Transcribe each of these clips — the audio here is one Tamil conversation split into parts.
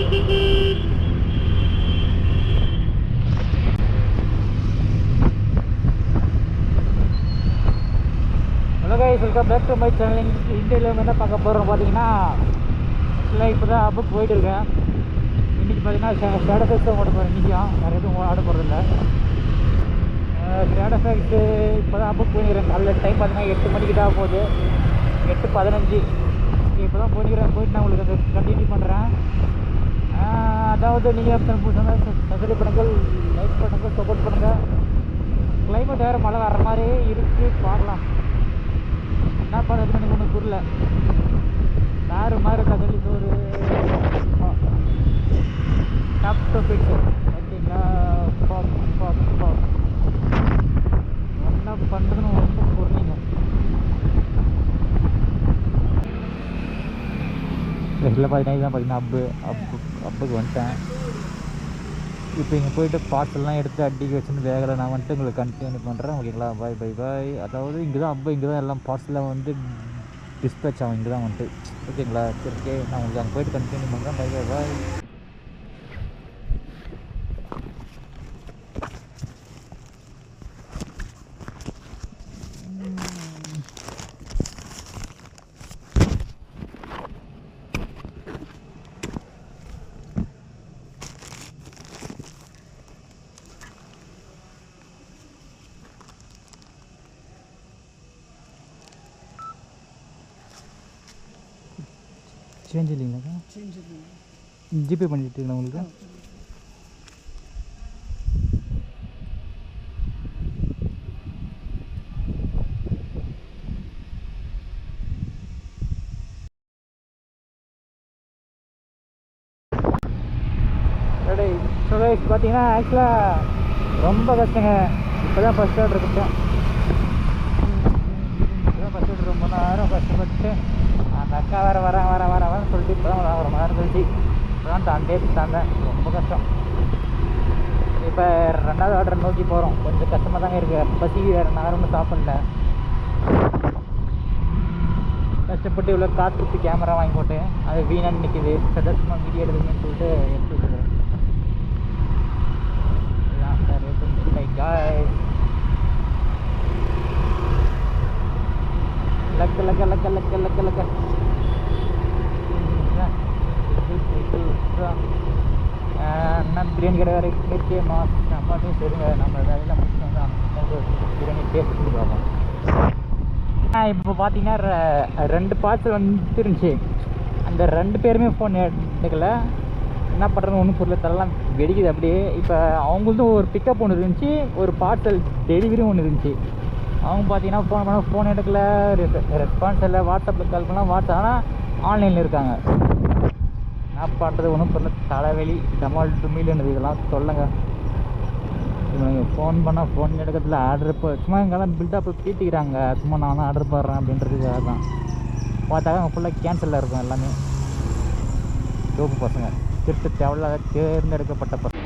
Hello guys, welcome back to my channel. இந்தியாவில் என்ன பார்க்க போகிறோம் பார்த்தீங்கன்னா, இல்லை இப்போ தான் அப்புக்கு போயிட்டு இருக்கேன். இன்றைக்கி பார்த்தீங்கன்னா ஷேடோ ஃபேக்ஸ் தான் ஓட போகிறேன். இன்றைக்கும் வேறு எதுவும் ஆட போகிறதில்ல. ஷேடோ ஃபேக்ஸு இப்போ தான் அப்புக்கு போயிருக்கிறேன். நல்ல டைம் பார்த்தீங்கன்னா 8 மணிக்கு தான் போகுது, 8:15. இப்போ தான் போயிட்டு நான் உங்களுக்கு அதை கண்டினியூ பண்ணுறேன். அதாவது நீங்கள் சப்ஸ்கிரைப் பண்ணுங்கள், லைக் பண்ணுங்கள், சப்போர்ட் பண்ணுங்கள். கிளைமேட் வேறு மழை வர்ற மாதிரி இருக்குது, பார்க்கலாம் என்ன பண்ணுறதுன்னு எனக்கு ஒன்றும் புரியல. வேறு மாதிரி கதலி ஒரு டாப் டு ஃபிட் பார்த்தீங்களா. என்ன பண்ணுறதுன்னு ஒன்றும் புரியலைங்க. இதில் பார்த்தீங்கன்னா அப்புக்கு வந்துட்டேன். இப்போ இங்கே போய்ட்டு பார்ட்ஸ் எல்லாம் எடுத்து அடிக்க வச்சுன்னு வேகலை. நான் வந்துட்டு உங்களுக்கு கண்டினியூ பண்ணுறேன், ஓகேங்களா. பாய். அதாவது இங்கே தான் எல்லாம் பார்ட்ஸ்லாம் வந்து டிஸ்பேச் ஆகும். இங்கே தான் வந்துட்டு, ஓகேங்களா. சரி, ஓகே, நான் உங்களுக்கு அங்கே போய்ட்டு கண்டினியூ பண்ணுறேன். பாய். சேஞ்ச் இல்லைங்களாக்கா? ஜிபே பண்ணிட்டுங்களா உங்களுக்கு? பார்த்தீங்கன்னா ஆக்சுவலாக ரொம்ப கஷ்டங்க. இப்போ தான் ஃபஸ்ட் ஆர்டர் கொடுத்தேன். ரொம்ப நேரம் கஷ்டப்பட்டு அந்த அக்கா வரேன்னு சொல்லிட்டு இப்போ தான் ஒரு மணி நேரம் கழிச்சு இப்போ தான் தாண்டேன். ரொம்ப கஷ்டம். இப்போ 2வது ஆர்டர் நோக்கி போகிறோம். கொஞ்சம் கஷ்டமாக தாங்க இருக்குது. பசி வேறு நேரம்னு சாப்பிடல. கஷ்டப்பட்டு இவ்வளோ காசு கொடுத்து கேமரா வாங்கி போட்டேன். அது வீணாக நிற்கிது. சதஸ்மாக வீடியோ எடுக்குதுன்னு சொல்லிட்டு எடுத்து விட்டுருக்கேன். லக்க நான் பிரியாணி கடை வேறு இருக்கே மாதம் அம்மாட்டையும் சரிங்க. நம்ம வேலையில் முடிச்சு வந்து அந்த பிரியாணி டேஸ்ட் பண்ணி பார்ப்போம். இப்போ பார்த்தீங்கன்னா 2 பார்சல் வந்துருந்துச்சு. அந்த 2 பேருமே ஃபோன் எடுக்கலை. என்ன பண்ணுறதுன்னு ஒன்றும் புரியல. தரலாம் வெடிக்குது அப்படியே. இப்போ அவங்களுக்கும் ஒரு பிக்கப் ஒன்று இருந்துச்சு, ஒரு பார்சல் டெலிவரியும் ஒன்று இருந்துச்சு. அவங்க பார்த்தீங்கன்னா ஃபோன் பண்ணால் ஃபோன் எடுக்கல, ரெஸ்பான்ஸ் இல்லை. வாட்ஸ்அப்பில் கால் பண்ணால் ஆனால் ஆன்லைனில் இருக்காங்க. என்ன பண்ணுறது ஒன்றும் புரியல. தலைவலி டமால் டுமில்னு இதெல்லாம் சொல்லுங்க. இவங்க ஃபோன் பண்ணால் ஃபோன் எடுக்கிறதுல ஆர்டர் இப்போ சும்மா எங்கெல்லாம் பில்டப் பீட்டிக்கிறாங்க. சும்மா நான் ஆர்டர் போடுறேன் அப்படின்றதுக்காக தான். பார்த்தாக்க அவங்க ஃபுல்லாக கேன்சலில் இருக்கும் எல்லாமே. டோப்பு பசங்க, தேவையில்லாத தேர்ந்தெடுக்கப்பட்ட பசங்க.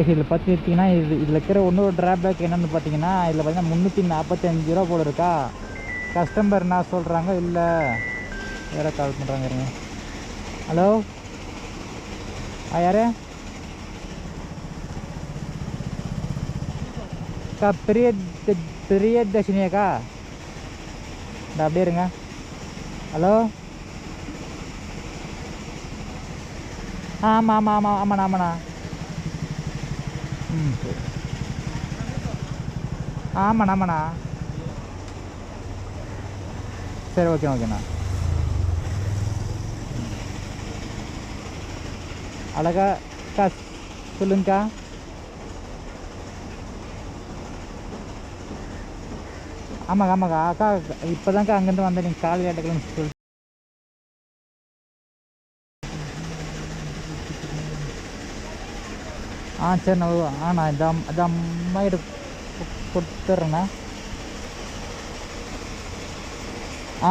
இதில் பார்த்துக்கிட்டிங்கன்னா இதில் இருக்கிற இன்னொரு ட்ராபேக் என்னென்னு பார்த்தீங்கன்னா, இதில் பார்த்தீங்கன்னா 345 ரூபா போல் இருக்கா. கஸ்டமர் என்ன சொல்கிறாங்க, இல்லை வேறு கால் பண்ணுறாங்க. இருங்க. ஹலோ, யார் அக்கா? பெரிய தர்ஷினியாக்கா? இந்த அப்படியே இருங்க. ஹலோ, ஆமாண்ணா. சரி. ஆமாண்ணா. சரி, ஓகேண்ணா. அழகா அக்கா சொல்லுங்கக்கா. ஆமாக்கா அக்கா இப்போ தான்க்கா அங்கேருந்து வந்தேன். நீங்கள் கால் கேட்டுக்கலன்னு சொல்லிட்டு. சரிண்ணா. நான் இந்த அம்மாயிட்ட கொடுத்துட்றேண்ணா.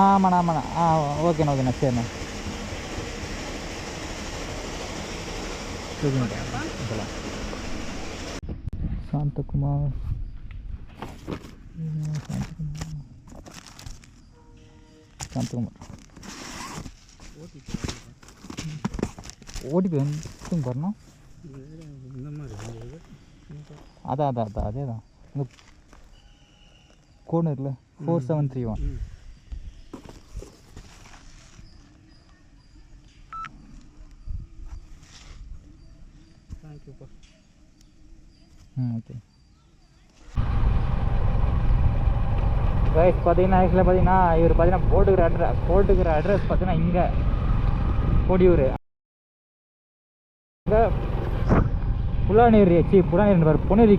ஆமாண்ணா. ஓகேண்ணா. சரிண்ணா. சாந்தகுமார். ஓடிபி வந்து வரணும். இந்த மாதிரி அதான் அதே தான் இந்த கோனரில் 4731. தேங்க்யூப்பா. Okay guys. பார்த்தீங்கன்னா ஆக்சுவலாக பார்த்தீங்கன்னா இவர் பார்த்தீங்கன்னா போட்டுக்கிற அட்ரஸ் பார்த்தீங்கன்னா இங்கே கொடியூர். இங்கே புலாநீர் பொன்னேரி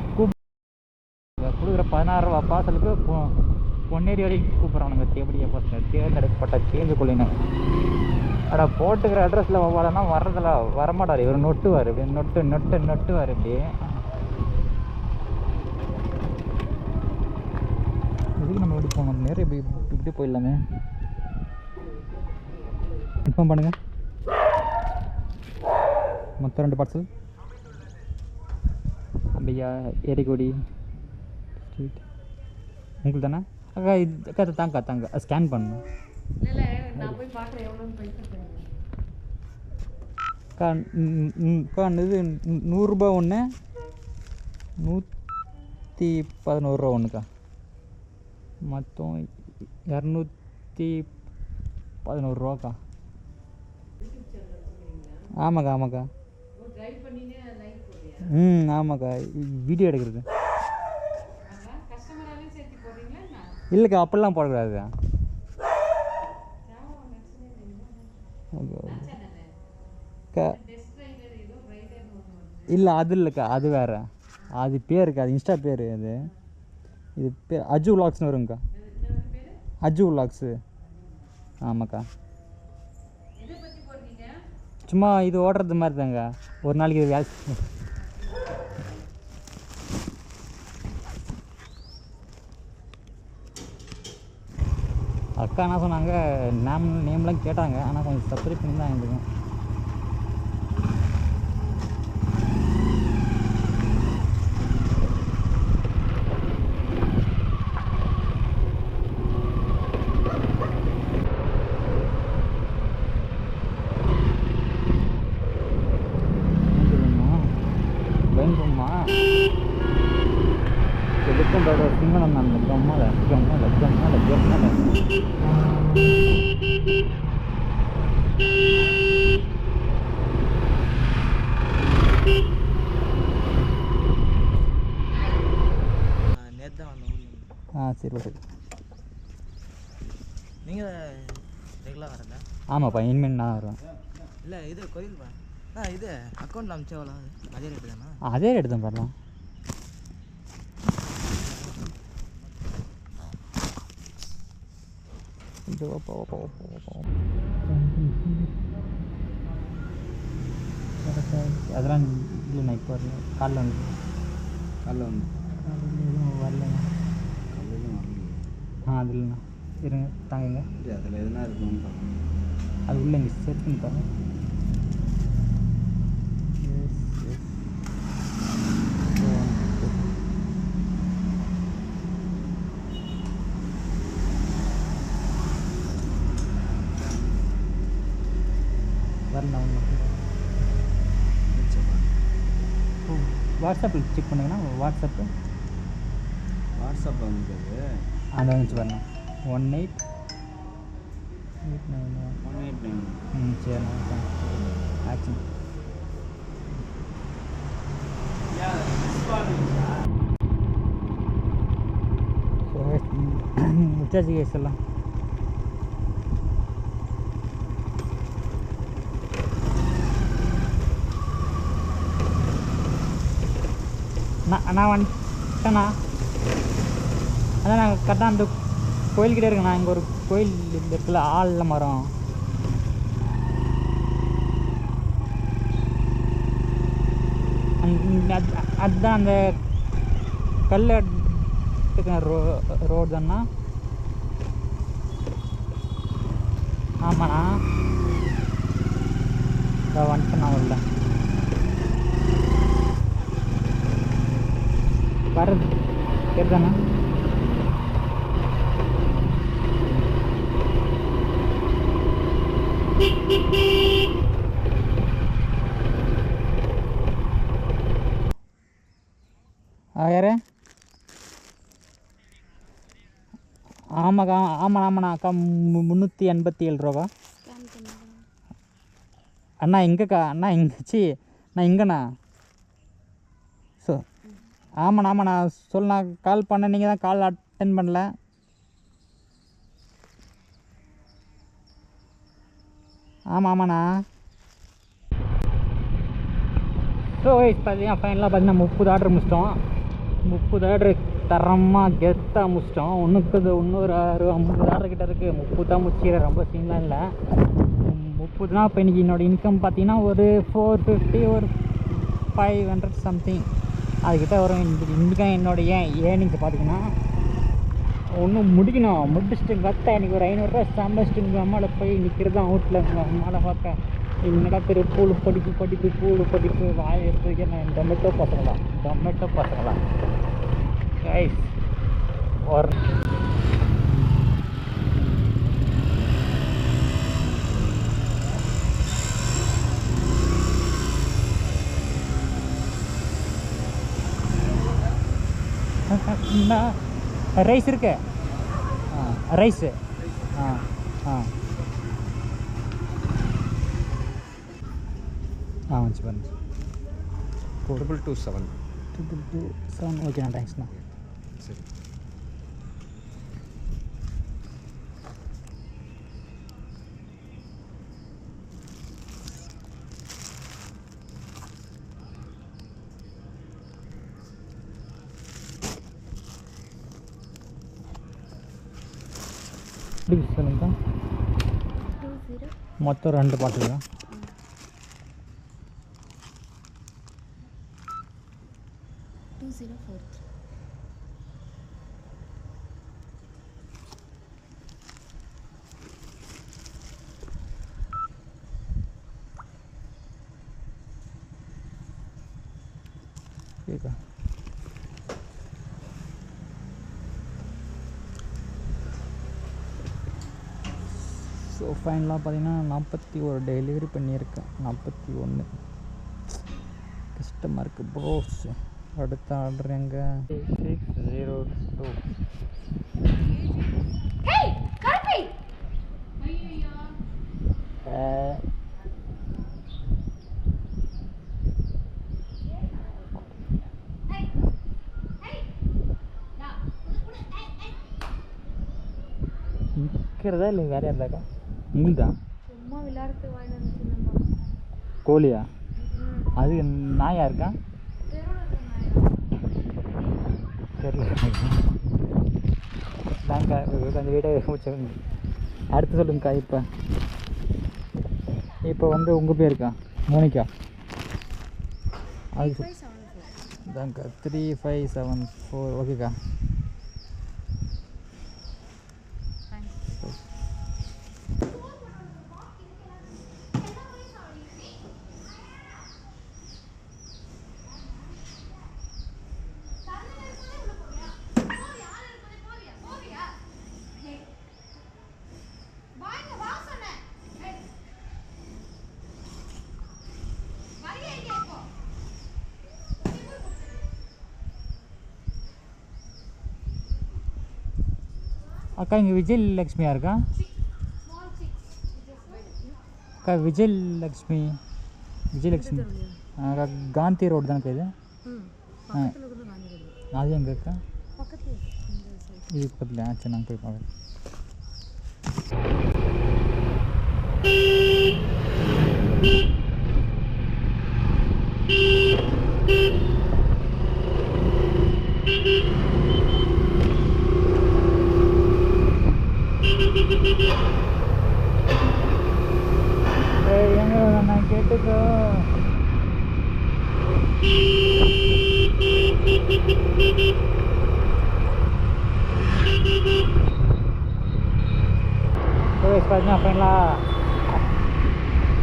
கொடுக்குற 16 ரூபா பார்சலுக்கு பொன்னேரி வரைக்கும் கூப்பிட்றானுங்க. எப்படியா பார்த்து தேர்ந்தெடுக்கப்பட்ட சேஞ்சு கொள்ளின. அடா போட்டுக்கிற அட்ரஸில் வரலன்னா வர்றதில்ல வரமாட்டார் இவர். நொட்டுவார் இப்படி நொட்டுவார் இப்படி. எதுக்கு நம்ம எப்படி போகணும்? நேரம் இப்படி போயிடலாமே. இன்ஃபார்ம் பண்ணுங்கள். மொத்தம் 2 பார்சல். அப்படியா ஏரிக்கோடி ஸ்ட்ரீட் உங்களுக்கு தானே? அக்கா இது அக்கா தாங்க ஸ்கேன் பண்ணணும். அக்கா இது 100 ரூபா ஒன்று, 111 ரூபா ஒன்றுக்கா. மொத்தம் 211 ரூபாக்கா. ஆமாக்கா. ஆமாக்கா. வீடியோ எடுக்கிறது இல்லைக்கா, அப்படிலாம் போடக்கூடாது. இல்லை அது இல்லைக்கா, அது வேறு. அது பேருக்கா, அது இன்ஸ்டா பேர். அது இது பேர் அஜு விலாக்ஸ்னு வருங்கக்கா. அஜு விலாக்ஸு. ஆமாக்கா. சும்மா இது ஓடுறது மாதிரி தாங்க. ஒரு நாளைக்கு இது வேலை. அக்கா என்ன சொன்னாங்க, நேம்லாம் கேட்டாங்க. ஆனால் கொஞ்சம் சப்ஸ்கிரைப் பண்ணி தான் இருந்துக்கும். வேணுமா எடுக்கும் சிங்களம் நான் லெக்கம்மா. நேற்று தான் வந்த ஊரில். சரி ஓகே. நீங்கள் ரெகுலராக வரதா? ஆமாப்பா, இனிமேல் நான் வருவேன். இல்லை இது கோயில்ப்பா. இது அக்கௌண்ட்டில் அமிச்சவளா? அதே ரேட்டு தானா? அதே ரேட்டு தான் வரலாம். அதெல்லாம் இல்லைண்ணா. இப்போ வரல, காலைல வந்து வரலண்ணா. அது இல்லைண்ணா. இருங்க தாங்க. அதில் எதுனா இருக்கும். அது உள்ள இங்கே செட் பண்ணி பாருங்க. வரல ஒன்று. வாட்ஸ்அப்பில் செக் பண்ணுங்கன்னா வாட்ஸ்அப்பில் வந்துது. அந்த வந்துச்சு வரணும். 1889189. சரிண்ணா. ஆச்சு. முச்சாச்சு கேஸ் எல்லாம். நான் வந்துட்டேண்ணா. அதான் நாங்கள் கரெக்டாக அந்த கோயில்கிட்டே இருக்குண்ணா. இங்கே ஒரு கோயில் இருக்குல்ல, ஆளில் மரம். அதுதான் அந்த கல் ரோடு தானா? ஆமாண்ணா. வந்துட்டேண்ணா. உள்ள வர்றது கேட்குதாண்ணா? யார்? ஆமாக்கா ஆமாண்ணா அக்கா 387 ரூபாக்கா. அண்ணா எங்கேக்கா? அண்ணா இங்கே நான் இங்கேண்ணா. ஆமாண்ணா சொல்லுண்ணா. கால் பண்ண நீங்கள் தான் கால் அட்டென்ட் பண்ணல. ஆமாண்ணா. ஸோ பார்த்தீங்கன்னா ஃபைனலாக பார்த்தீங்கன்னா 30 ஆர்டர் முடிச்சிட்டோம். 30 ஆர்டர் தரமாக கெத்தாக முடிச்சிட்டோம். இன்னொரு 50 ஆர்டர் கிட்ட இருக்குது. 30 தான் முடிச்சிக்கிற, ரொம்ப சீன்லாம் இல்லை. 30னா இப்போ இன்றைக்கி என்னோடய இன்கம் பார்த்தீங்கன்னா ஒரு 450 ஒரு 500 சம்திங் அதுக்கிட்ட வரும். இன்றைக்கி என்னோடய ஏர்னிங்ஸ் பார்த்தீங்கன்னா ஒன்றும் முடிச்சுட்டு கரெக்டாக இன்றைக்கி ஒரு 500 ரூபா சம்பாதிச்சிட்டு எங்கள் அம்மாவில் போய் நிற்கிறது தான் அவுட்டில். எங்கள் அம்மாவை பார்க்க என்னடா பெரிய படிப்பு வாயை எடுத்துக்க. நான் டொமேட்டோ பசங்களா கைஸ் ஒரு ரைஸ் இருக்கு. ரைஸு வச்சு பாருங்க. 227 ஓகேண்ணா, தேங்க்ஸ்ண்ணா. சரி. சொல்லுங்க. மொத்தம் 2 பாட்டில் தான். ஸோ ஃபைனலாக பார்த்தீங்கன்னா 41 டெலிவரி பண்ணியிருக்கேன். 41 கஷ்டமாக இருக்குது ப்ரோஸ். அடுத்த ஆர்டர் எங்கே? 602 நிற்கிறதா இல்லை வேறு இருந்தாக்கா? இங்குதான் சும்மா விளையாடுறது வாங்கிட்டு கோழியா? அது நாயா இருக்கா? தெரியல. தாங்க்கா கொஞ்சம் வீடியோ முடிச்சு அடுத்து சொல்லுங்கக்கா. இப்போ வந்து உங்கள் பேருக்கா? மோனிகா. அது தாங்க்கா 3574. ஓகேக்கா. அக்கா இங்கே விஜயலக்ஷ்மியா இருக்கா? அக்கா விஜயலக்ஷ்மி அக்கா காந்தி ரோடு தானே இது? அது எங்கே இருக்கா? இது பக்கத்தில். சரி, நாங்கள் போய் பார்க்குறேன். நான் கேட்டுக்கோ. பார்த்தீங்கன்னா ஃபைனலாக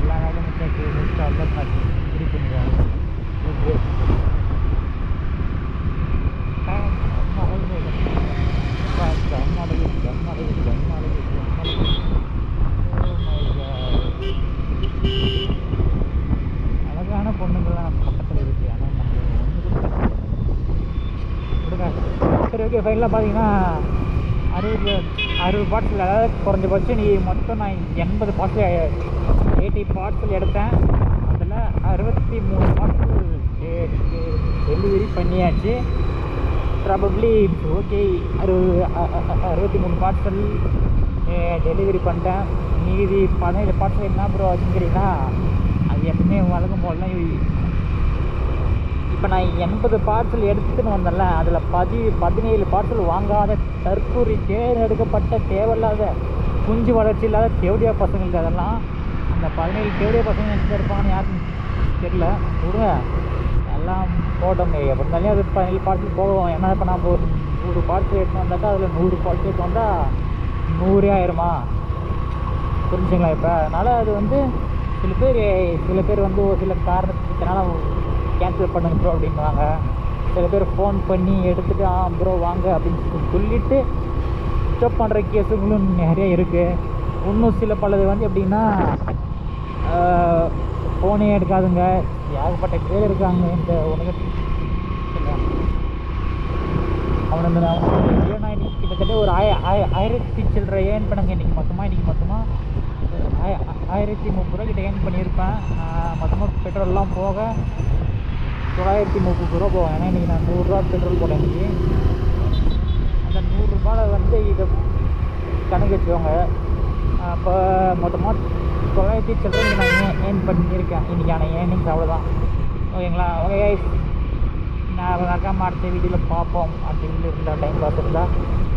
எல்லா நாளும் முடிச்சு அல்பத் ஃப்ரீ பண்ணிடுவாங்க. அழகான பொண்ணுங்கள்லாம் நம்ம பக்கத்தில் இருக்குது. ஆனால் நம்ம ஒன்று சரி ஓகே ஃபைனலாக பார்த்தீங்கன்னா 60 பார்ட்ஸில், அதாவது குறைஞ்சபட்சம் நீ மொத்தம் நான் 80 பார்ட்ஸில் 80 பார்ட்ஸில் எடுத்தேன். அதில் 63 பார்ட்ஸில் டெலிவரி பண்ணியாச்சு. ப்ராபப்ளி ஓகே 63 பார்சல் டெலிவரி பண்ணிட்டேன். மீதி 17 பார்சல் என்ன ப்ரோ ஆச்சுங்கிறீங்கன்னா, அது எப்பவுமே வழக்கம் போல் தான். இப்போ நான் 80 பார்சல் எடுத்துன்னு வந்தேன்ல, அதில் 17 பார்சல் வாங்காத தற்கூரி தேர்ந்தெடுக்கப்பட்ட தேவையில்லாத குஞ்சு வளர்ச்சி இல்லாத தேவடியா பசங்களுக்கு. அதெல்லாம் அந்த 17 தேவடியா பசங்க எங்கே இருப்பாங்கன்னு யாருக்கும் தெரியல. விடுங்க, எல்லாம் போட்டோம். எப்படி இருந்தாலும் அது 17 பார்சல் போகும். ஏன்னா இப்போ நம்ம ஒரு 100 பார்சல் எடுத்து வந்தாக்கா அதில் 100 பார்சல் எடுத்து வந்தால் 100 ஆயிரமா, புரிஞ்சுங்களா? இப்போ அதனால் அது வந்து சில பேர் வந்து ஒரு சில காரணத்தினால கேன்சல் பண்ணுங்க ப்ரோ அப்படின்வாங்க. சில பேர் ஃபோன் பண்ணி எடுத்துகிட்டு ப்ரோ வாங்க அப்படின்னு சொல்லிவிட்டு ஸ்டாப் பண்ணுற கேஸுங்களும் நிறைய இருக்குது. இன்னும் சில பலது வந்து எப்படின்னா ஃபோனே எடுக்காதுங்க. ஏகப்பட்ட பேர் இருக்காங்க இந்த உலகத்தில். அவனுக்கு கிட்டத்தட்ட ஒரு 1000 சில்லற ஏர்ன் பண்ணுங்க இன்றைக்கி மொத்தமாக 1030 ரூபா கிட்ட ஏர்ன் பண்ணியிருப்பேன். மொத்தமாக பெட்ரோல்லாம் போக 930 ரூபா போகும். ஏன்னா இன்றைக்கி நான் 100 ரூபா பெட்ரோல் போட்டேன். இன்றைக்கி அந்த 100 ரூபாவில் வந்து இதை கணக்கு வச்சுக்கோங்க. அப்போ மொத்தமாக 900 சில்லற நான் ஏர்ன் பண்ணியிருக்கேன். இன்றைக்கான ஏர்னிங்ஸ் அவ்வளோதான். ஓகேங்களா? ஓகே கைஸ், நான் மறக்காம அடுத்த வீடியோவில் பார்ப்போம். அடுத்த வீடியோ இருந்தால் டைம் பாஸ் இருந்தால்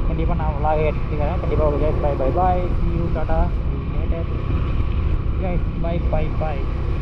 கண்டிப்பாக நான் விலாக எடுத்துக்கிறேன். கண்டிப்பாக okay guys, bye tata, see you later guys, bye.